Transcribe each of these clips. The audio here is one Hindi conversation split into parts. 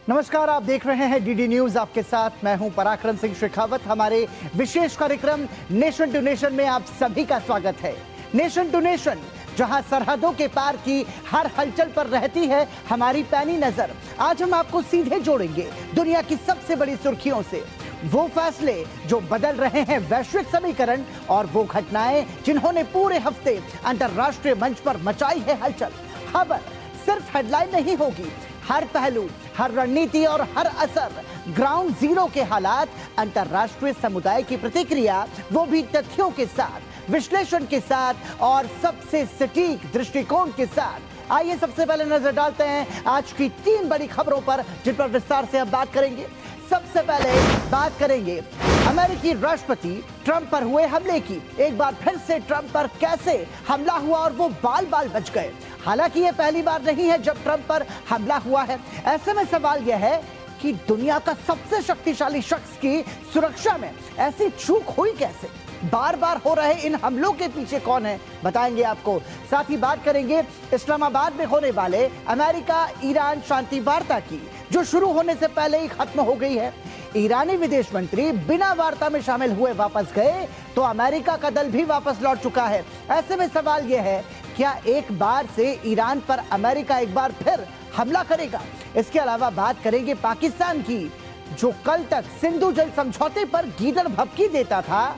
नमस्कार, आप देख रहे हैं डीडी न्यूज। आपके साथ मैं हूं पराक्रम सिंह शेखावत। हमारे विशेष कार्यक्रम नेशन टू नेशन में आप सभी का स्वागत है। नेशन टू नेशन, जहां सरहदों के पार की हर हलचल पर रहती है हमारी पैनी नजर। आज हम आपको सीधे जोड़ेंगे दुनिया की सबसे बड़ी सुर्खियों से। वो फैसले जो बदल रहे हैं वैश्विक समीकरण, और वो घटनाएं जिन्होंने पूरे हफ्ते अंतरराष्ट्रीय मंच पर मचाई है हलचल। खबर सिर्फ हेडलाइन नहीं होगी, हर पहलू, हर रणनीति और हर असर, ग्राउंड जीरो के हालात, अंतरराष्ट्रीय समुदाय की प्रतिक्रिया, वो भी तथ्यों के साथ, विश्लेषण के साथ और सबसे सटीक दृष्टिकोण के साथ। आइए सबसे पहले नजर डालते हैं आज की 3 बड़ी खबरों पर, जिन पर विस्तार से हम बात करेंगे। सबसे पहले बात करेंगे अमेरिकी राष्ट्रपति ट्रंप पर हुए हमले की। एक बार फिर से ट्रंप पर कैसे हमला हुआ और वो बाल बाल बच गए। हालांकि ये पहली बार नहीं है जब ट्रंप पर हमला हुआ है। ऐसे में सवाल यह है कि दुनिया का सबसे शक्तिशाली शख्स की सुरक्षा में ऐसी चूक हुई कैसे? बार बार हो रहे इन हमलों के पीछे कौन है, बताएंगे आपको। साथ ही बात करेंगे इस्लामाबाद में होने वाले अमेरिका ईरान शांति वार्ता की, जो शुरू होने से पहले ही खत्म हो गई है। ईरानी विदेश मंत्री बिना वार्ता में शामिल हुए वापस गए, तो अमेरिका का दल भी वापस लौट चुका है। ऐसे में सवाल यह है, क्या एक बार से ईरान पर अमेरिका एक बार फिर हमला करेगा? इसके अलावा बात करेंगे पाकिस्तान की, जो कल तक सिंधु जल समझौते पर गीदड़ भभकी देता था,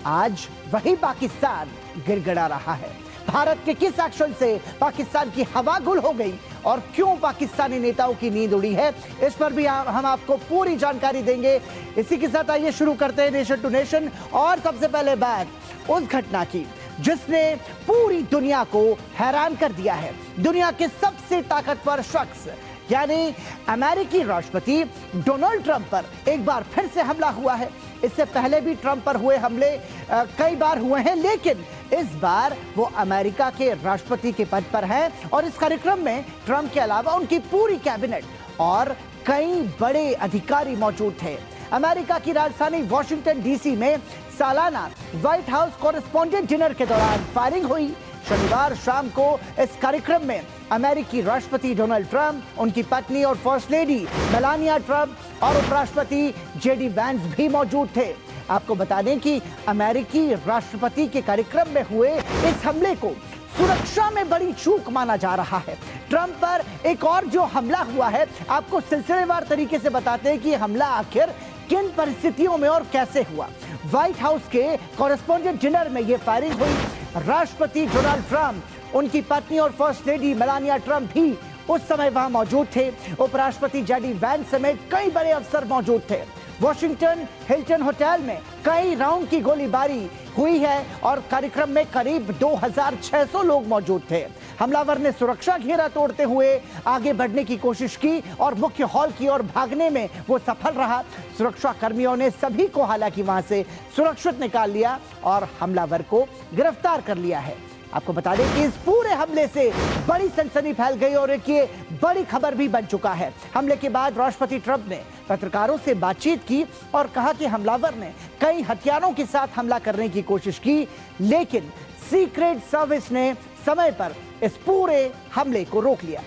आज वही पाकिस्तान गिड़गिड़ा रहा है। भारत के किस एक्शन से पाकिस्तान की हवा गुल हो गई और क्यों पाकिस्तानी नेताओं की नींद उड़ी है, इस पर भी हम आपको पूरी जानकारी देंगे। इसी के साथ आइए शुरू करते हैं नेशन टू नेशन। और सबसे पहले बात उस घटना की जिसने पूरी दुनिया को हैरान कर दिया है। दुनिया के सबसे ताकतवर शख्स यानी अमेरिकी राष्ट्रपति डोनाल्ड ट्रंप पर एक बार फिर से हमला हुआ है। इससे पहले भी ट्रंप पर हुए हमले कई बार हुए हैं, लेकिन इस बार वो अमेरिका के राष्ट्रपति के पद पर हैं। और इस कार्यक्रम में ट्रंप के अलावा उनकी पूरी कैबिनेट और कई बड़े अधिकारी मौजूद थे। अमेरिका की राजधानी वॉशिंगटन डीसी में सालाना व्हाइट हाउस कॉरेस्पॉन्डेंट डिनर के दौरान फायरिंग हुई। शनिवार शाम को इस कार्यक्रम में अमेरिकी राष्ट्रपति डोनाल्ड ट्रंप, उनकी पत्नी और फर्स्ट लेडी मेलानिया ट्रंप और उपराष्ट्रपति जेडी वैंस भी मौजूद थे। आपको बता दें कि अमेरिकी राष्ट्रपति के कार्यक्रम में हुए इस हमले को सुरक्षा में बड़ी चूक माना जा रहा है। ट्रंप पर एक और जो हमला हुआ है, आपको सिलसिलेवार तरीके से बताते हैं कि हमला आखिर किन परिस्थितियों में और कैसे हुआ। व्हाइट हाउस के कॉरेस्पॉन्डेंट डिनर में यह फायरिंग हुई। राष्ट्रपति डोनाल्ड ट्रंप, उनकी पत्नी और फर्स्ट लेडी मेलानिया ट्रंप भी उस समय वहां मौजूद थे। उपराष्ट्रपति जेडी वैंस समेत कई बड़े अफसर मौजूद थे। वॉशिंगटन हिल्टन होटल में कई राउंड की गोलीबारी हुई है और कार्यक्रम में करीब 2600 लोग मौजूद थे। हमलावर ने सुरक्षा घेरा तोड़ते हुए आगे बढ़ने की कोशिश की और मुख्य हॉल की ओर भागने में वो सफल रहा। सुरक्षा कर्मियों ने सभी को हालांकि वहां से सुरक्षित निकाल लिया और हमलावर को गिरफ्तार कर लिया है। आपको बता दें कि इस पूरे हमले से बड़ी सनसनी फैल गई और एक ये बड़ी खबर भी बन चुका है। हमले के बाद राष्ट्रपति ट्रंप ने पत्रकारों से बातचीत की और कहा कि हमलावर ने कई हथियारों के साथ हमला करने की कोशिश की, लेकिन सीक्रेट सर्विस ने समय पर इस पूरे हमले को रोक लिया।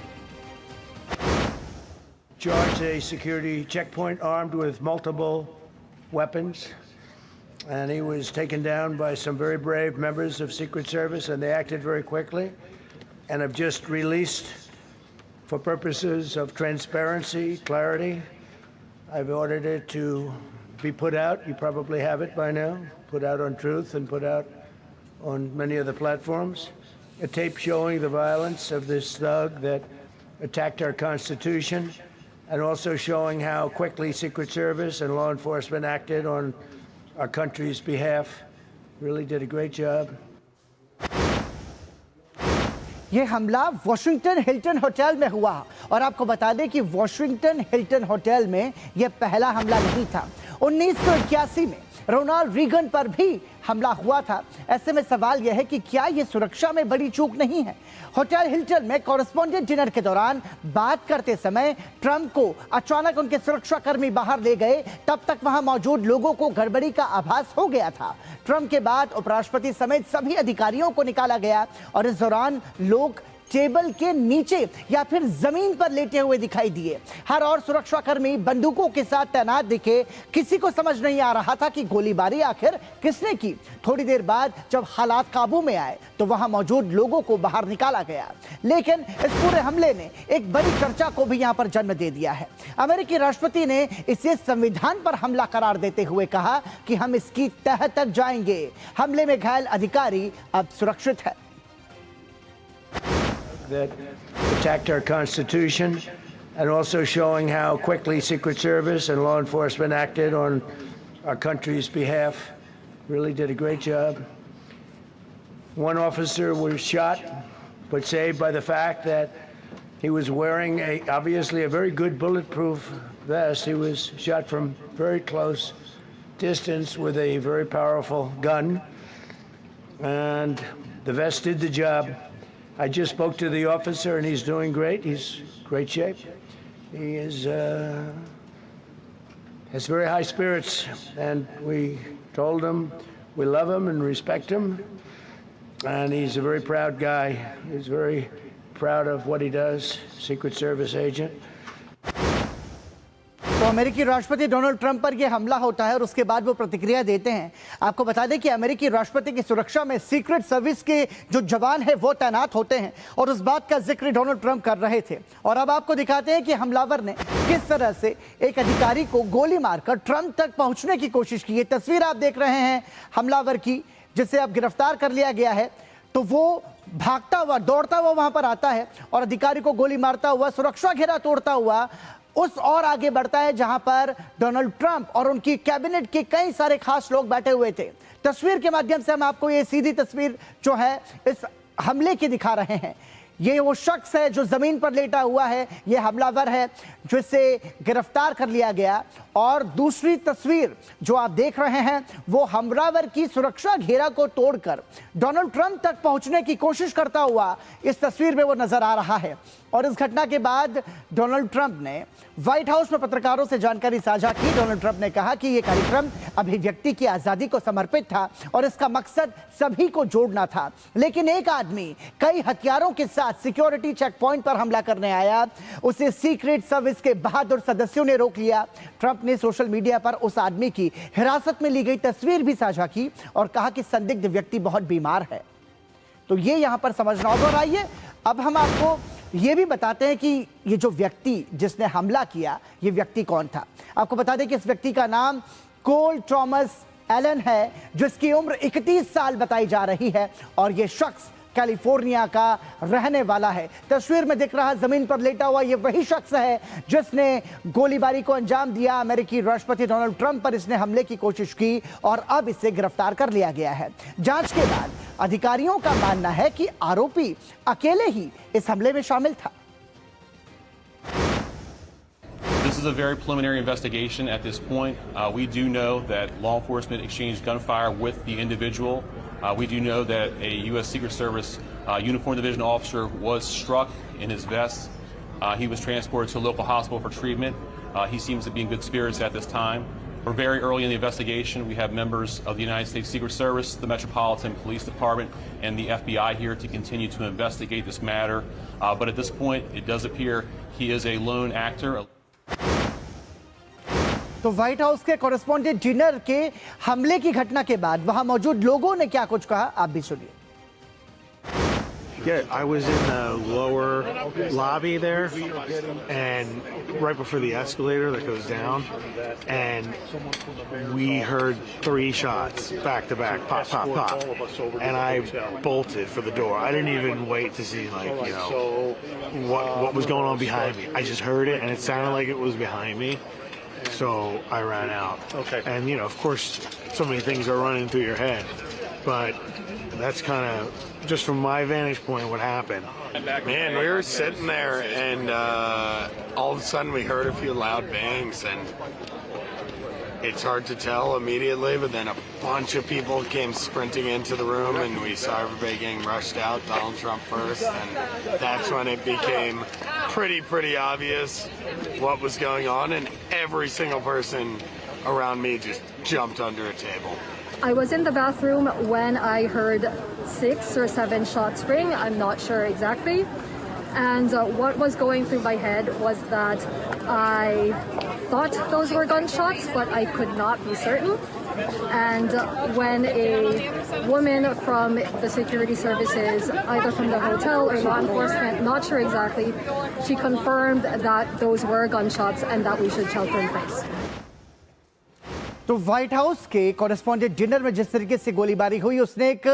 Charged a security checkpoint armed with multiple weapons. And he was taken down by some very brave members of Secret Service, and they acted very quickly and have just released, for purposes of transparency, clarity, I've ordered it to be put out. You probably have it by now, put out on Truth and put out on many of the platforms. A tape showing the violence of this thug that attacked our Constitution, and also showing how quickly Secret Service and law enforcement acted on our country's behalf. Really did a great job. ये हमला वॉशिंगटन हिल्टन होटल में हुआ और आपको बता दें कि वॉशिंगटन हिल्टन होटल में यह पहला हमला नहीं था। 1981 में रोनाल्ड रीगन पर भी हमला हुआ था। ऐसे में सवाल यह है कि क्या यह सुरक्षा में बड़ी चूक नहीं है? होटल हिल्टन में कॉरेस्पॉन्डेंट डिनर के दौरान बात करते समय ट्रंप को अचानक उनके सुरक्षाकर्मी बाहर ले गए। तब तक वहां मौजूद लोगों को गड़बड़ी का आभास हो गया था। ट्रंप के बाद उपराष्ट्रपति समेत सभी अधिकारियों को निकाला गया और इस दौरान लोग टेबल के नीचे या फिर जमीन पर लेटे हुए दिखाई दिए। हर और सुरक्षाकर्मी बंदूकों के साथ तैनात दिखे। किसी को समझ नहीं आ रहा था कि गोलीबारी आखिर किसने की। थोड़ी देर बाद जब हालात काबू में आए तो वहां मौजूद लोगों को बाहर निकाला गया। लेकिन इस पूरे हमले ने एक बड़ी चर्चा को भी यहां पर जन्म दे दिया है। अमेरिकी राष्ट्रपति ने इसे संविधान पर हमला करार देते हुए कहा कि हम इसकी तह तक जाएंगे। हमले में घायल अधिकारी अब सुरक्षित है। That attacked our Constitution, and also showing how quickly Secret Service and law enforcement acted on our country's behalf. Really did a great job. One officer was shot, but saved by the fact that he was wearing obviously a very good bulletproof vest. He was shot from very close distance with a very powerful gun, and the vest did the job. I just spoke to the officer, and he's doing great. He's in great shape. He has very high spirits, and we told him we love him and respect him, and he's a very proud guy. He's very proud of what he does, Secret Service agent. तो अमेरिकी राष्ट्रपति डोनाल्ड ट्रंप पर यह हमला होता है और उसके बाद वो प्रतिक्रिया देते हैं। आपको बता दें कि अमेरिकी राष्ट्रपति की सुरक्षा में सीक्रेट सर्विस के जो जवान हैं वो तैनात होते हैं और उस बात का जिक्र डोनाल्ड ट्रंप कर रहे थे। और अब आपको दिखाते हैं कि हमलावर ने किस तरह से एक अधिकारी को गोली मारकर ट्रंप तक पहुंचने की कोशिश की। ये तस्वीर आप देख रहे हैं हमलावर की, जिसे अब गिरफ्तार कर लिया गया है। तो वो भागता हुआ दौड़ता हुआ वहां पर आता है और अधिकारी को गोली मारता हुआ, सुरक्षा घेरा तोड़ता हुआ उस और आगे बढ़ता है जहां पर डोनाल्ड ट्रंप और उनकी कैबिनेट के कई सारे खास लोग बैठे हुए थे। तस्वीर के माध्यम से हम आपको ये सीधी तस्वीर जो है इस हमले की दिखा रहे हैं। ये वो शख्स है जो जमीन पर लेटा हुआ है, ये हमलावर है जिसे गिरफ्तार कर लिया गया। और दूसरी तस्वीर जो आप देख रहे हैं वो हमलावर की सुरक्षा घेरा को तोड़कर डोनाल्ड ट्रंप तक पहुंचने की कोशिश करता हुआ इस तस्वीर में वो नजर आ रहा है। और इस घटना के बाद डोनाल्ड ट्रंप ने व्हाइट हाउस में पत्रकारों से जानकारी साझा की। डोनाल्ड ट्रंप ने कहा कि यह कार्यक्रम अभिव्यक्ति की आजादी को समर्पित था और इसका मकसद सभी को जोड़ना था, लेकिन एक आदमी कई हथियारों के साथ सिक्योरिटी चेक पॉइंट पर हमला करने आया। उसे सीक्रेट सर्विस के बहादुर सदस्यों ने रोक लिया। ट्रंप ने सोशल मीडिया पर उस आदमी की हिरासत में ली गई तस्वीर भी साझा की और कहा कि संदिग्ध व्यक्ति बहुत बीमार है। तो ये यहां पर समझना होगा। और आइए अब हम आपको ये भी बताते हैं कि ये जो व्यक्ति जिसने हमला किया, ये व्यक्ति कौन था। आपको बता दें कि इस व्यक्ति का नाम कोल थॉमस एलन है, जिसकी उम्र 31 साल बताई जा रही है और ये शख्स कैलिफोर्निया का रहने वाला है। तस्वीर में दिख रहा जमीन पर लेटा हुआ ये वही शख्स है जिसने गोलीबारी को अंजाम दिया। अमेरिकी राष्ट्रपति डोनाल्ड ट्रंप पर इसने हमले की कोशिश की और अब इसे गिरफ्तार कर लिया गया है। जांच के बाद अधिकारियों का मानना है कि आरोपी अकेले ही इस हमले में शामिल था। This is a very preliminary investigation at this point. We do know that law enforcement exchanged gunfire with the individual. We do know that a U.S. Secret Service uniformed division officer was struck in his vest. He was transported to a local hospital for treatment. He seems to be in good spirits at this time. We're very early in the investigation. We have members of the United States Secret Service, the Metropolitan Police Department, and the FBI here to continue to investigate this matter. But at this point, it does appear he is a lone actor. तो व्हाइट हाउस के कॉरेस्पॉन्डेंट डिनर के हमले की घटना के बाद वहां मौजूद लोगों ने क्या कुछ कहा, आप भी सुनिए। Yeah, I was in the lower lobby there, and right before the escalator that goes down, and we heard 3 shots back to back, pop, pop, pop, and I bolted for the door. I didn't even wait to see, like, you know, what was going on behind me. I just heard it, and it sounded like it was behind me, so I ran out. Okay. And, you know, of course, so many things are running through your head, but that's kind of, just from my vantage point, what happened. Man, we were sitting there, and all of a sudden we heard a few loud bangs, and it's hard to tell immediately, but then a bunch of people came sprinting into the room, and we saw everybody getting rushed out, Donald Trump first, and that's when it became pretty obvious what was going on, and every single person around me just jumped under a table. I was in the bathroom when I heard 6 or 7 shots ring. I'm not sure exactly. And what was going through my head was that I thought those were gunshots, but I could not be certain. And when a woman from the security services, either from the hotel or law enforcement, not sure exactly, she confirmed that those were gunshots and that we should shelter in place. तो व्हाइट हाउस के कॉरेस्पॉन्डेंट डिनर में जिस तरीके से गोलीबारी हुई उसने एक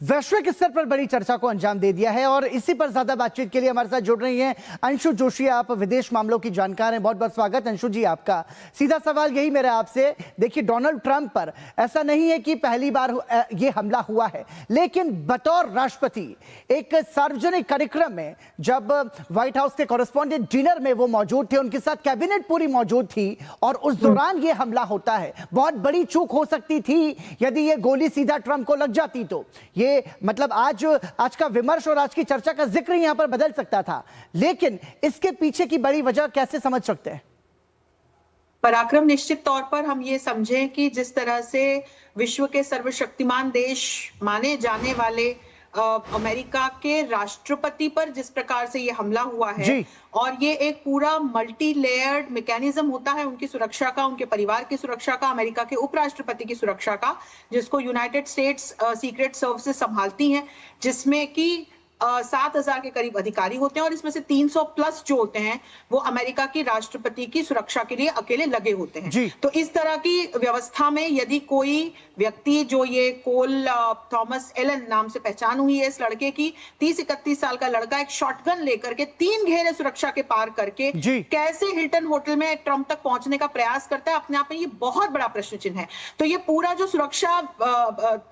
वैश्विक स्तर पर बड़ी चर्चा को अंजाम दे दिया है और इसी पर ज्यादा बातचीत के लिए हमारे साथ जुड़ रही हैं अंशु जोशी। आप विदेश मामलों की जानकार हैं, बहुत बहुत स्वागत अंशु जी आपका। सीधा सवाल यही मेरा आपसे, देखिए डोनाल्ड ट्रंप पर ऐसा नहीं है कि पहली बार ये हमला हुआ है, लेकिन बतौर राष्ट्रपति एक सार्वजनिक कार्यक्रम में जब व्हाइट हाउस के कॉरेस्पॉन्डेंट डिनर में वो मौजूद थे, उनके साथ कैबिनेट पूरी मौजूद थी और उस दौरान ये हमला होता है। बहुत बड़ी चूक हो सकती थी यदि ये गोली सीधा ट्रंप को लग जाती तो ये मतलब आज का विमर्श और आज की चर्चा का जिक्र यहां पर बदल सकता था, लेकिन इसके पीछे की बड़ी वजह कैसे समझ सकते हैं? पराक्रम, निश्चित तौर पर हम ये समझें कि जिस तरह से विश्व के सर्वशक्तिमान देश माने जाने वाले अमेरिका के राष्ट्रपति पर जिस प्रकार से ये हमला हुआ है और ये एक पूरा मल्टी लेयर्ड मैकेनिज्म होता है उनकी सुरक्षा का, उनके परिवार की सुरक्षा का, अमेरिका के उपराष्ट्रपति की सुरक्षा का, जिसको यूनाइटेड स्टेट्स सीक्रेट सर्विसेज संभालती हैं, जिसमें कि 7,000 के करीब अधिकारी होते हैं और इसमें से 300 प्लस जो होते हैं वो अमेरिका की राष्ट्रपति की सुरक्षा के लिए अकेले लगे होते हैं। तो इस तरह की व्यवस्था में यदि कोई व्यक्ति, जो ये कोल थॉमस एलन नाम से पहचान हुई है इस लड़के की, 30-31 साल का लड़का एक शॉटगन लेकर के 3 घेरे सुरक्षा के पार करके कैसे हिल्टन होटल में ट्रंप तक पहुंचने का प्रयास करता है, अपने आप में ये बहुत बड़ा प्रश्न चिन्ह है। तो ये पूरा जो सुरक्षा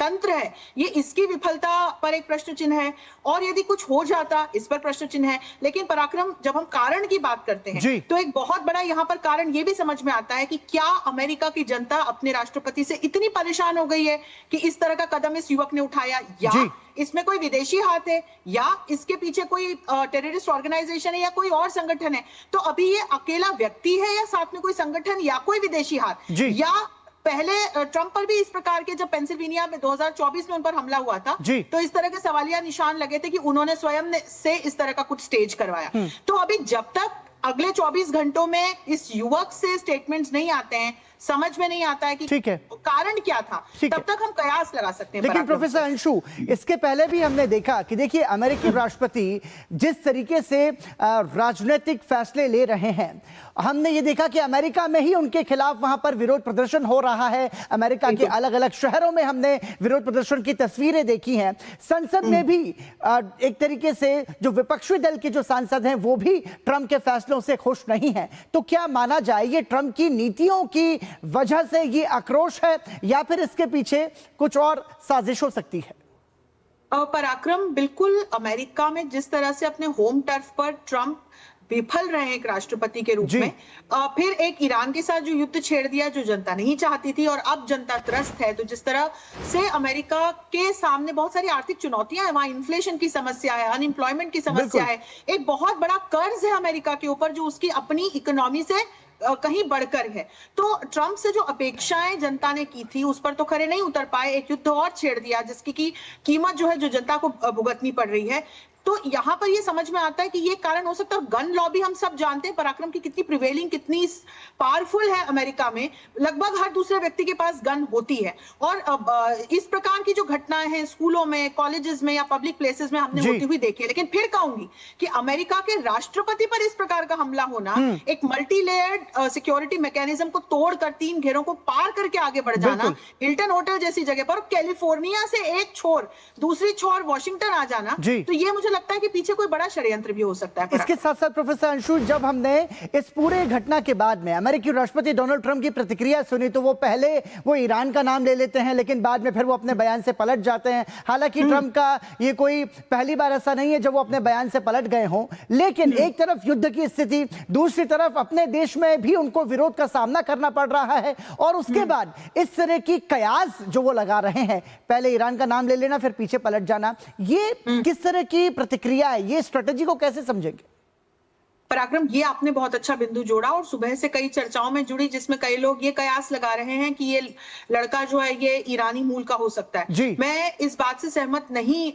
तंत्र है ये इसकी विफलता पर एक प्रश्न चिन्ह है और यदि कुछ हो जाता इस पर प्रश्न चिन्ह है। लेकिन पराक्रम, जब हम कारण की बात करते हैं तो एक बहुत बड़ा यहाँ पर कारण ये भी समझ में आता है कि क्या अमेरिका की जनता अपने राष्ट्रपति से इतनी परेशान हो गई है कि इस तरह का कदम इस युवक ने उठाया, या इसमें कोई विदेशी हाथ है, या इसके पीछे कोई टेररिस्ट ऑर्गेनाइजेशन है या कोई और संगठन है। तो अभी ये अकेला व्यक्ति है या साथ में कोई संगठन या कोई विदेशी हाथ, या पहले ट्रंप पर भी इस प्रकार के जब पेंसिल्वेनिया में 2024 में उन पर हमला हुआ था तो इस तरह के सवालिया निशान लगे थे कि उन्होंने स्वयं से इस तरह का कुछ स्टेज करवाया। तो अभी जब तक अगले 24 घंटों में इस युवक से स्टेटमेंट्स नहीं आते हैं, समझ में नहीं आता है कि कारण क्या था, तब तक हम कयास लगा सकते हैं। लेकिन प्रोफेसर अंशु, इसके पहले भी हमने देखा कि देखिए अमेरिकी राष्ट्रपति जिस तरीके से राजनीतिक फैसले ले रहे हैं, हमने ये देखा कि अमेरिका में ही उनके खिलाफ वहां पर विरोध प्रदर्शन हो रहा है। अमेरिका के अलग अलग शहरों में हमने विरोध प्रदर्शन की तस्वीरें देखी हैं। संसद में भी एक तरीके से जो विपक्षी दल के जो सांसद हैं वो भी ट्रंप के फैसलों से खुश नहीं हैं। तो क्या माना जाए ये ट्रंप की नीतियों की वजह से ये आक्रोश है या फिर इसके पीछे कुछ और साजिश हो सकती है? पराक्रम, बिल्कुल अमेरिका में जिस तरह से अपने होम टर्फ पर ट्रंप विफल रहे एक राष्ट्रपति के रूप में, फिर एक ईरान के साथ जो युद्ध छेड़ दिया जो जनता नहीं चाहती थी और अब जनता त्रस्त है, तो जिस तरह से अमेरिका के सामने बहुत सारी आर्थिक चुनौतियां हैं, वहां इन्फ्लेशन की समस्या है, अनएम्प्लॉयमेंट की समस्या है, एक बहुत बड़ा कर्ज है अमेरिका के ऊपर जो उसकी अपनी इकोनॉमी से कहीं बढ़कर है। तो ट्रंप से जो अपेक्षाएं जनता ने की थी उस पर तो खरे नहीं उतर पाए, एक युद्ध और छेड़ दिया जिसकी की कीमत जो है जो जनता को भुगतनी पड़ रही है। तो यहाँ पर ये समझ में आता है कि ये कारण हो सकता है। गन लॉबी हम सब जानते हैं पराक्रम की कितनी प्रिवेलिंग, कितनी पावरफुल है अमेरिका में, लगभग हर दूसरे व्यक्ति के पास गन होती है और इस प्रकार की जो घटनाएं हैं स्कूलों में, कॉलेजेस में या पब्लिक प्लेसेस में हमने होती हुई देखी है। लेकिन फिर कहूंगी कि अमेरिका के राष्ट्रपति पर इस प्रकार का हमला होना, एक मल्टी लेयर्ड सिक्योरिटी मैकेनिज्म को तोड़कर 3 घेरों को पार करके आगे बढ़ जाना, हिल्टन होटल जैसी जगह पर कैलिफोर्निया से एक छोर दूसरी छोर वॉशिंगटन आ जाना, तो ये मुझे लगता है कि पीछे कोई बड़ा षड्यंत्र भी हो सकता है। इसके साथ साथ प्रोफेसर अंशु, जब हमने इस पूरे घटना के बाद में अमेरिकी राष्ट्रपति डोनाल्ड ट्रंप की प्रतिक्रिया सुनी तो वो पहले वो ईरान का नाम ले लेते हैं, लेकिन बाद में फिर वो अपने बयान से पलट जाते हैं। हालांकि ट्रंप का ये कोई पहली बार ऐसा नहीं है जब वो अपने बयान से पलट गए हों, लेकिन एक तरफ युद्ध की स्थिति, दूसरी तरफ अपने देश में भी उनको विरोध का सामना करना पड़ रहा है और उसके बाद इस तरह की कयास जो वो लगा रहे हैं, पहले ईरान का नाम ले लेना फिर पीछे पलट जाना, ये किस तरह की प्रतिक्रिया है, ये स्ट्रेटेजी को कैसे समझेंगे? पराक्रम, ये आपने बहुत अच्छा बिंदु जोड़ा और सुबह से कई चर्चाओं में जुड़ी जिसमें कई लोग ये कयास लगा रहे हैं कि ये लड़का जो है ये ईरानी मूल का हो सकता है। मैं इस बात से सहमत नहीं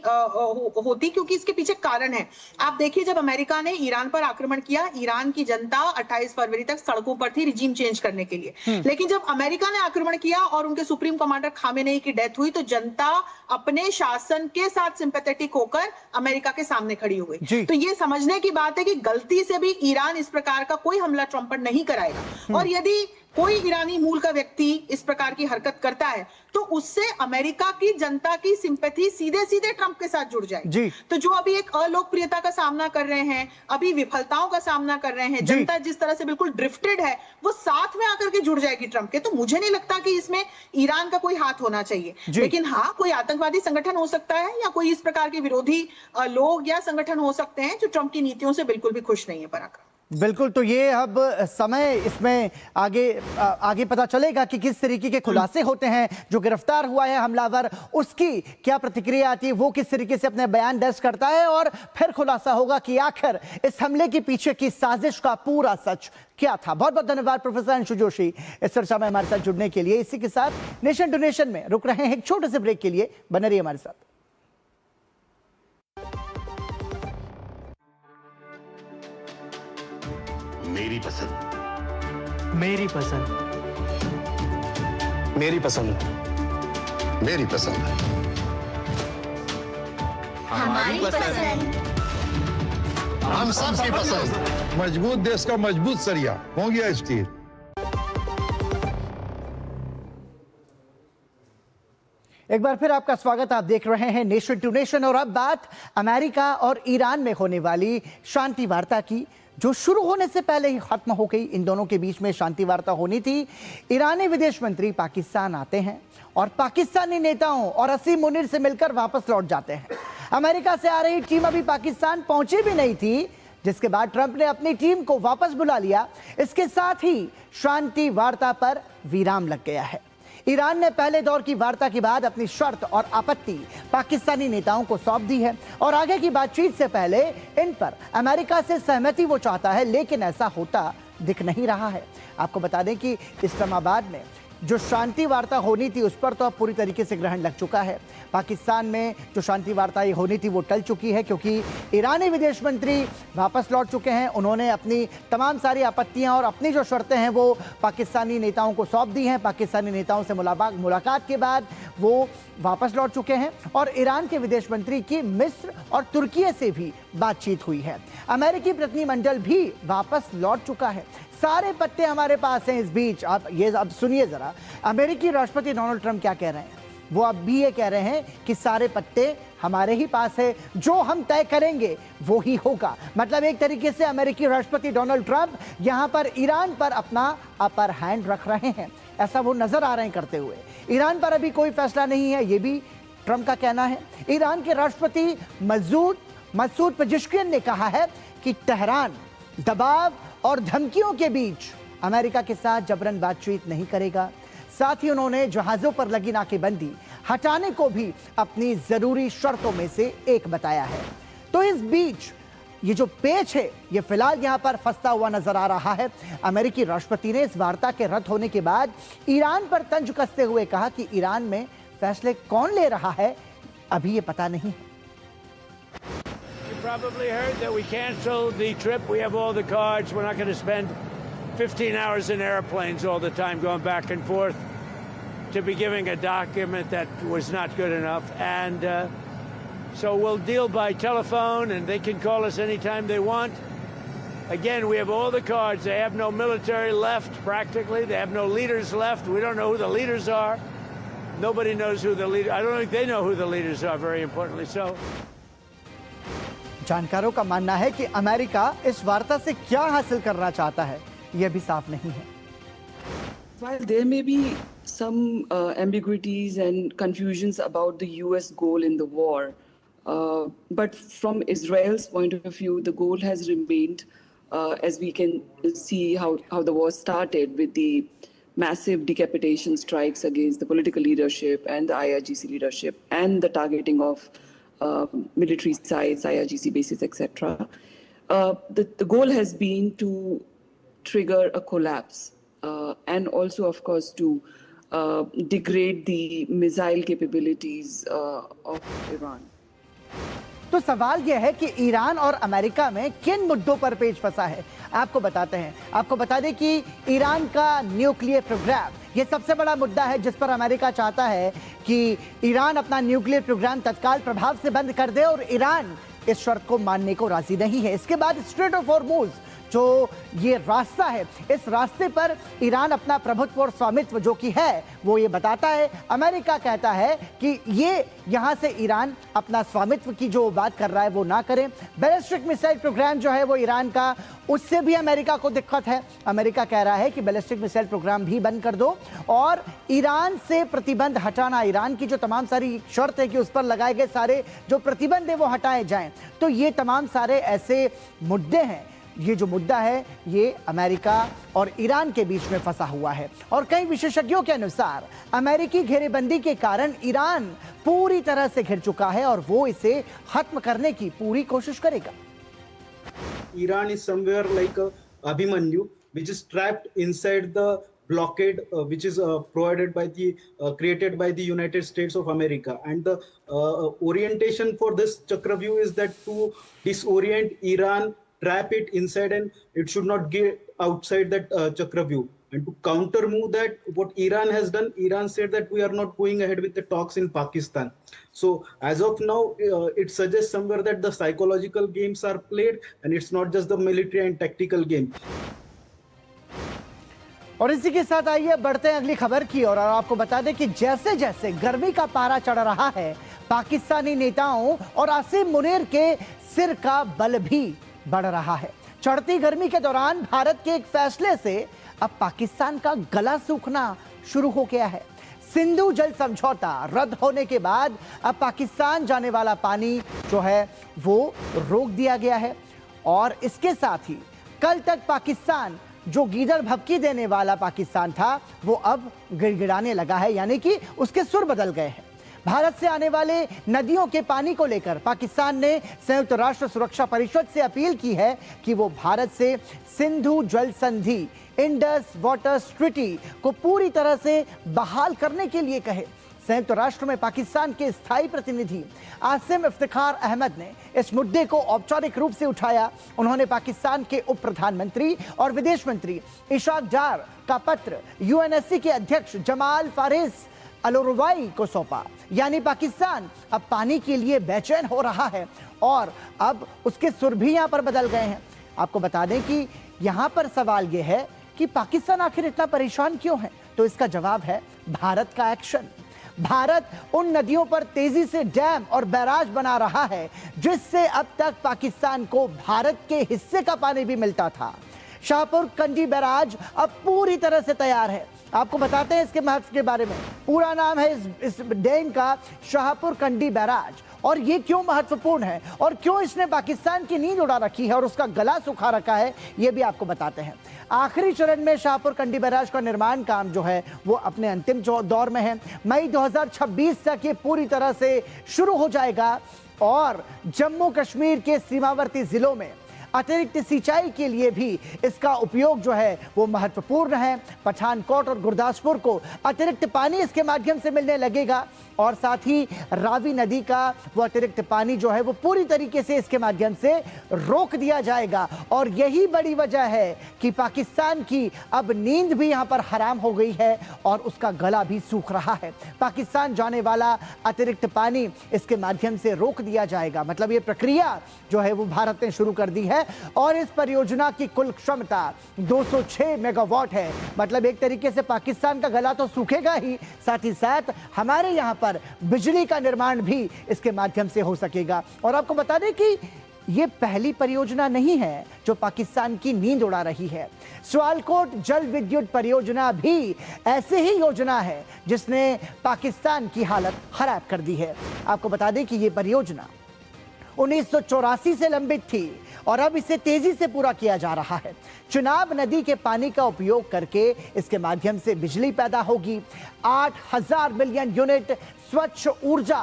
होती, क्योंकि इसके पीछे कारण है। आप देखिए, जब अमेरिका ने ईरान पर आक्रमण किया, ईरान की जनता 28 फरवरी तक सड़कों पर थी रिजीम चेंज करने के लिए। लेकिन जब अमेरिका ने आक्रमण किया और उनके सुप्रीम कमांडर खामेनेई की डेथ हुई, तो जनता अपने शासन के साथ सिंपैथेटिक होकर अमेरिका के सामने खड़ी हो गई। तो ये समझने की बात है कि गलती से भी ईरान इस प्रकार का कोई हमला ट्रंप पर नहीं कराएगा, और यदि कोई ईरानी मूल का व्यक्ति इस प्रकार की हरकत करता है तो उससे अमेरिका की जनता की सिंपैथी सीधे सीधे ट्रंप के साथ जुड़ जाएगी। तो जो अभी एक अलोकप्रियता का सामना कर रहे हैं, अभी विफलताओं का सामना कर रहे हैं, जनता जिस तरह से बिल्कुल ड्रिफ्टेड है, वो साथ में आकर के जुड़ जाएगी ट्रंप के। तो मुझे नहीं लगता कि इसमें ईरान का कोई हाथ होना चाहिए। लेकिन हाँ, कोई आतंकवादी संगठन हो सकता है या कोई इस प्रकार के विरोधी लोग या संगठन हो सकते हैं जो ट्रंप की नीतियों से बिल्कुल भी खुश नहीं है। पराक्रम, बिल्कुल। तो ये अब समय इसमें आगे पता चलेगा कि किस तरीके के खुलासे होते हैं। जो गिरफ्तार हुआ है हमलावर, उसकी क्या प्रतिक्रिया आती है, वो किस तरीके से अपने बयान दर्ज करता है, और फिर खुलासा होगा कि आखिर इस हमले के पीछे की साजिश का पूरा सच क्या था। बहुत बहुत धन्यवाद प्रोफेसर अंशु जोशी इस चर्चा में हमारे साथ जुड़ने के लिए। इसी के साथ नेशन टू नेशन में रुक रहे हैं एक छोटे से ब्रेक के लिए। बने रहिए हमारे साथ। मेरी पसंद, मेरी पसंद, मेरी पसंद, मेरी पसंद, हमारी पसंद, हम सबकी पसंद। मजबूत देश का मजबूत सरिया हो गया स्टील। एक बार फिर आपका स्वागत। आप देख रहे हैं नेशन टू नेशन, और अब बात अमेरिका और ईरान में होने वाली शांति वार्ता की, जो शुरू होने से पहले ही खत्म हो गई। इन दोनों के बीच में शांति वार्ता होनी थी। ईरानी विदेश मंत्री पाकिस्तान आते हैं और पाकिस्तानी नेताओं और असीम मुनीर से मिलकर वापस लौट जाते हैं। अमेरिका से आ रही टीम अभी पाकिस्तान पहुंची भी नहीं थी, जिसके बाद ट्रंप ने अपनी टीम को वापस बुला लिया। इसके साथ ही शांति वार्ता पर विराम लग गया है। ईरान ने पहले दौर की वार्ता के बाद अपनी शर्त और आपत्ति पाकिस्तानी नेताओं को सौंप दी है, और आगे की बातचीत से पहले इन पर अमेरिका से सहमति वो चाहता है, लेकिन ऐसा होता दिख नहीं रहा है। आपको बता दें कि इस्लामाबाद में जो शांति वार्ता होनी थी उस पर तो अब पूरी तरीके से ग्रहण लग चुका है। पाकिस्तान में जो शांति वार्ता ये होनी थी वो टल चुकी है, क्योंकि ईरानी विदेश मंत्री वापस लौट चुके हैं। उन्होंने अपनी तमाम सारी आपत्तियां और अपनी जो शर्तें हैं वो पाकिस्तानी नेताओं को सौंप दी हैं। पाकिस्तानी नेताओं से मुलाकात के बाद वो वापस लौट चुके हैं, और ईरान के विदेश मंत्री की मिस्र और तुर्की से भी बातचीत हुई है। अमेरिकी प्रतिनिधिमंडल भी वापस लौट चुका है। सारे पत्ते हमारे पास हैं। इस बीच आप ये अब सुनिए जरा, अमेरिकी राष्ट्रपति डोनाल्ड ट्रंप क्या कह रहे हैं। वो अब भी ये कह रहे हैं कि सारे पत्ते हमारे ही पास है, जो हम तय करेंगे वो ही होगा। मतलब एक तरीके से अमेरिकी राष्ट्रपति डोनाल्ड ट्रंप यहां पर ईरान पर अपना अपर हैंड रख रहे हैं, ऐसा वो नजर आ रहे हैं करते हुए। ईरान पर अभी कोई फैसला नहीं है, ये भी ट्रंप का कहना है। ईरान के राष्ट्रपति मसूद पेजेश्कियन ने कहा है कि तेहरान दबाव और धमकियों के बीच अमेरिका के साथ जबरन बातचीत नहीं करेगा। साथ ही उन्होंने जहाजों पर लगी नाकेबंदी हटाने को भी अपनी जरूरी शर्तों में से एक बताया है। तो इस बीच ये जो पेच है ये फिलहाल यहां पर फंसता हुआ नजर आ रहा है। अमेरिकी राष्ट्रपति ने इस वार्ता के रद्द होने के बाद ईरान पर तंज कसते हुए कहा कि ईरान में फैसले कौन ले रहा है अभी ये पता नहीं है। Probably heard that we canceled the trip. We have all the cards. We're not going to spend 15 hours in airplanes all the time going back and forth to be giving a document that was not good enough. And so we'll deal by telephone, and they can call us anytime they want. Again, we have all the cards. They have no military left, practically. They have no leaders left. We don't know who the leaders are. Nobody knows who the leader. I don't think they know who the leaders are, very importantly. So. जानकारों का मानना है कि अमेरिका इस वार्ता से क्या हासिल करना चाहता है यह भी साफ नहीं है। While there may be some ambiguities and confusions about the US goal in the war, but from Israel's point of view, the goal has remained, as we can see how the war started with the massive decapitation strikes against the political leadership and the IRGC leadership and the targeting of military sites, IRGC bases, etc. The goal has been to trigger a collapse and also, of course, to degrade the missile capabilities of Iran. तो सवाल यह है कि ईरान और अमेरिका में किन मुद्दों पर पेच फंसा है, आपको बताते हैं। आपको बता दें कि ईरान का न्यूक्लियर प्रोग्राम ये सबसे बड़ा मुद्दा है, जिस पर अमेरिका चाहता है कि ईरान अपना न्यूक्लियर प्रोग्राम तत्काल प्रभाव से बंद कर दे, और ईरान इस शर्त को मानने को राजी नहीं है। इसके बाद स्ट्रेट ऑफ हॉर्मुज जो ये रास्ता है, इस रास्ते पर ईरान अपना प्रभुत्व और स्वामित्व जो कि है वो ये बताता है। अमेरिका कहता है कि ये यहाँ से ईरान अपना स्वामित्व की जो बात कर रहा है वो ना करें। बैलिस्टिक मिसाइल प्रोग्राम जो है वो ईरान का, उससे भी अमेरिका को दिक्कत है। अमेरिका कह रहा है कि बैलिस्टिक मिसाइल प्रोग्राम भी बंद कर दो, और ईरान से प्रतिबंध हटाना, ईरान की जो तमाम सारी शर्त है कि उस पर लगाए गए सारे जो प्रतिबंध है वो हटाए जाएं। तो ये तमाम सारे ऐसे मुद्दे हैं, ये जो मुद्दा है ये अमेरिका और ईरान के बीच में फंसा हुआ है। और कई विशेषज्ञों के अनुसार अमेरिकी घेरेबंदी के कारण ईरान पूरी तरह से घिर चुका है और वो इसे खत्म करने की पूरी कोशिश करेगा। Iran is somewhere like Abhimanyu, which is trapped inside the blockade, which is provided by the created by the United States of America, and the orientation for this Chakravyuh is that to disorient Iran, trap it inside, and it should not get outside that Chakravyuh. And to counter move that, what Iran has done, Iran said that we are not going ahead with the talks in Pakistan. So as of now, it suggests somewhere that the psychological games are played, and it's not just the military and tactical game. और इसी के साथ आइए बढ़ते हैं अगली खबर की ओर, और आपको बता दें कि जैसे जैसे गर्मी का पारा चढ़ रहा है, पाकिस्तानी नेताओं और आसिम मुनीर के सिर का बल भी बढ़ रहा है। चढ़ती गर्मी के दौरान भारत के एक फैसले से अब पाकिस्तान का गला सूखना शुरू हो गया है। सिंधु जल समझौता रद्द होने के बाद अब पाकिस्तान जाने वाला पानी जो है वो रोक दिया गया है, और इसके साथ ही कल तक पाकिस्तान जो गीदड़ भभकी देने वाला पाकिस्तान था वो अब गिड़गिड़ाने लगा है, यानी कि उसके सुर बदल गए हैं। भारत से आने वाले नदियों के पानी को लेकर पाकिस्तान ने संयुक्त राष्ट्र सुरक्षा परिषद से अपील की है कि वो भारत से सिंधु जल संधि, इंडस वाटर ट्रीटी को पूरी तरह से बहाल करने के लिए कहे। संयुक्त राष्ट्र में पाकिस्तान के स्थायी प्रतिनिधि आसिम इफ्तिखार अहमद ने इस मुद्दे को औपचारिक रूप से उठाया। उन्होंने पाकिस्तान के उप प्रधानमंत्री और विदेश मंत्री इशाक डार का पत्र यूएनएससी के अध्यक्ष जमाल फारिस अल-रुवाई को सौंपा। यानी पाकिस्तान अब पानी के लिए बेचैन हो रहा है और अब उसके सुर भी यहाँ पर बदल गए हैं। आपको बता दें कि यहाँ पर सवाल ये है कि पाकिस्तान आखिर इतना परेशान क्यों है, तो इसका जवाब है भारत का एक्शन। भारत उन नदियों पर तेजी से डैम और बैराज बना रहा है जिससे अब तक पाकिस्तान को भारत के हिस्से का पानी भी मिलता था। शाहपुर कंडी बैराज अब पूरी तरह से तैयार है। आपको बताते हैं इसके महत्व के बारे में। पूरा नाम है इस डैम का शाहपुर कंडी बैराज, और ये क्यों महत्वपूर्ण है और क्यों इसने पाकिस्तान की नींद उड़ा रखी है और उसका गला सुखा रखा है, ये भी आपको बताते हैं। आखिरी चरण में शाहपुर कंडी बैराज का निर्माण काम जो है वो अपने अंतिम दौर में है। मई 2026 तक ये पूरी तरह से शुरू हो जाएगा और जम्मू कश्मीर के सीमावर्ती जिलों में अतिरिक्त सिंचाई के लिए भी इसका उपयोग जो है वो महत्वपूर्ण है। पठानकोट और गुरदासपुर को अतिरिक्त पानी इसके माध्यम से मिलने लगेगा, और साथ ही रावी नदी का वो अतिरिक्त पानी जो है वो पूरी तरीके से इसके माध्यम से रोक दिया जाएगा। और यही बड़ी वजह है कि पाकिस्तान की अब नींद भी यहाँ पर हराम हो गई है और उसका गला भी सूख रहा है। पाकिस्तान जाने वाला अतिरिक्त पानी इसके माध्यम से रोक दिया जाएगा। मतलब ये प्रक्रिया जो है वो भारत ने शुरू कर दी है, और इस परियोजना की कुल क्षमता 206 मेगावाट है। मतलब एक तरीके से पाकिस्तान का गला तो सूखेगा ही, साथ ही साथ हमारे यहाँ पर बिजली का निर्माण भी इसके माध्यम से हो सकेगा। और आपको बता दें कि ये पहली परियोजना नहीं है जो पाकिस्तान की नींद उड़ा रही है। सियालकोट जल विद्युत परियोजना भी ऐसे ही योजना है जिसने पाकिस्तान की हालत खराब कर दी है। आपको बता दें कि ये परियोजना 1984 से लंबित थी और अब इसे तेजी से पूरा किया जा रहा है। चिनाब नदी के पानी का उपयोग करके इसके माध्यम से बिजली पैदा होगी। 8000 मिलियन यूनिट स्वच्छ ऊर्जा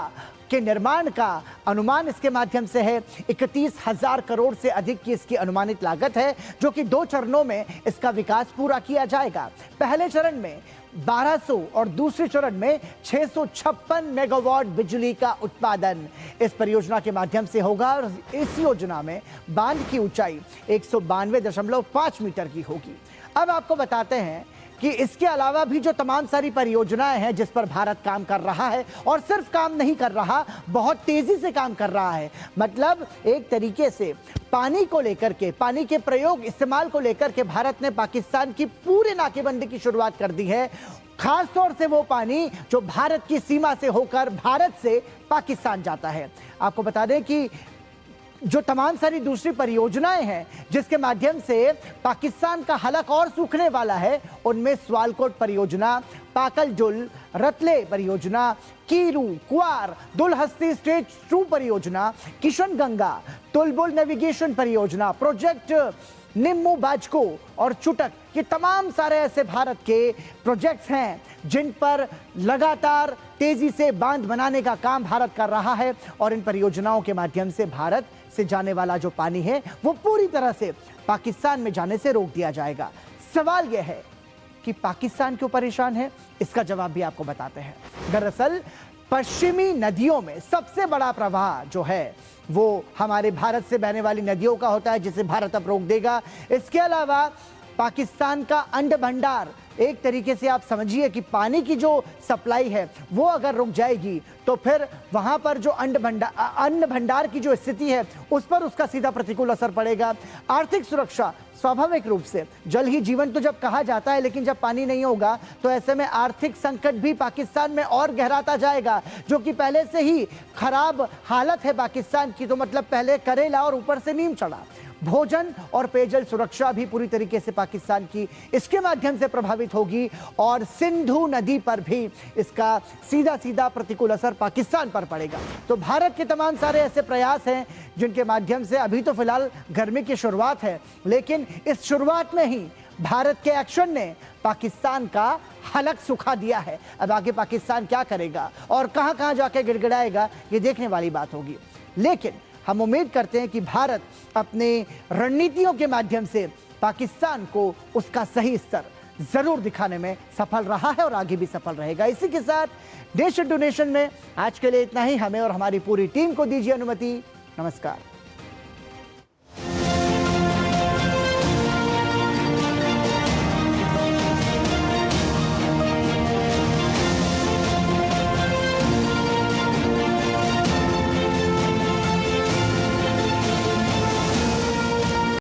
के निर्माण का अनुमान इसके माध्यम से है। 31,000 करोड़ से अधिक की इसकी अनुमानित लागत है, जो कि 2 चरणों में इसका विकास पूरा किया जाएगा। पहले चरण में 1200 और दूसरे चरण में 656 मेगावाट बिजली का उत्पादन इस परियोजना के माध्यम से होगा। और इस योजना में बांध की ऊंचाई 192.5 मीटर की होगी। अब आपको बताते हैं कि इसके अलावा भी जो तमाम सारी परियोजनाएं हैं जिस पर भारत काम कर रहा है, और सिर्फ काम नहीं कर रहा, बहुत तेजी से काम कर रहा है। मतलब एक तरीके से पानी को लेकर के, पानी के प्रयोग इस्तेमाल को लेकर के भारत ने पाकिस्तान की पूरे नाकेबंदी की शुरुआत कर दी है। खास तौर से वो पानी जो भारत की सीमा से होकर भारत से पाकिस्तान जाता है। आपको बता दें कि जो तमाम सारी दूसरी परियोजनाएं हैं जिसके माध्यम से पाकिस्तान का हलक और सूखने वाला है, उनमें स्वालकोट परियोजना, पाकलजुल, रतले परियोजना, कीरू, क्वार, दुलहस्ती स्टेज 2 परियोजना, किशन गंगा, तुलबुल नेविगेशन परियोजना, प्रोजेक्ट निम्मू बाजको और चुटक, ये तमाम सारे ऐसे भारत के प्रोजेक्ट्स हैं जिन पर लगातार तेजी से बांध बनाने का काम भारत कर रहा है। और इन परियोजनाओं के माध्यम से भारत से जाने वाला जो पानी है वो पूरी तरह से पाकिस्तान में जाने से रोक दिया जाएगा। सवाल यह है कि पाकिस्तान क्यों परेशान है, इसका जवाब भी आपको बताते हैं। दरअसल पश्चिमी नदियों में सबसे बड़ा प्रवाह जो है वो हमारे भारत से बहने वाली नदियों का होता है, जिसे भारत अब रोक देगा। इसके अलावा पाकिस्तान का अन्न भंडार, एक तरीके से आप समझिए कि पानी की जो सप्लाई है वो अगर रुक जाएगी तो फिर वहां पर जो अन्न भंडार की जो स्थिति है उस पर उसका सीधा प्रतिकूल असर पड़ेगा। आर्थिक सुरक्षा, स्वाभाविक रूप से जल ही जीवन तो जब कहा जाता है, लेकिन जब पानी नहीं होगा तो ऐसे में आर्थिक संकट भी पाकिस्तान में और गहराता जाएगा, जो कि पहले से ही खराब हालत है पाकिस्तान की। तो मतलब पहले करेला और ऊपर से नीम चढ़ा। भोजन और पेयजल सुरक्षा भी पूरी तरीके से पाकिस्तान की इसके माध्यम से प्रभावित होगी, और सिंधु नदी पर भी इसका सीधा सीधा प्रतिकूल असर पाकिस्तान पर पड़ेगा। तो भारत के तमाम सारे ऐसे प्रयास हैं जिनके माध्यम से अभी तो फिलहाल गर्मी की शुरुआत है, लेकिन इस शुरुआत में ही भारत के एक्शन ने पाकिस्तान का हलक सुखा दिया है। अब आगे पाकिस्तान क्या करेगा और कहां कहां जाके गिड़गिड़ाएगा, ये देखने वाली बात होगी। लेकिन हम उम्मीद करते हैं कि भारत अपने रणनीतियों के माध्यम से पाकिस्तान को उसका सही स्तर जरूर दिखाने में सफल रहा है और आगे भी सफल रहेगा। इसी के साथ नेशन टू नेशन में आज के लिए इतना ही। हमें और हमारी पूरी टीम को दीजिए अनुमति। नमस्कार।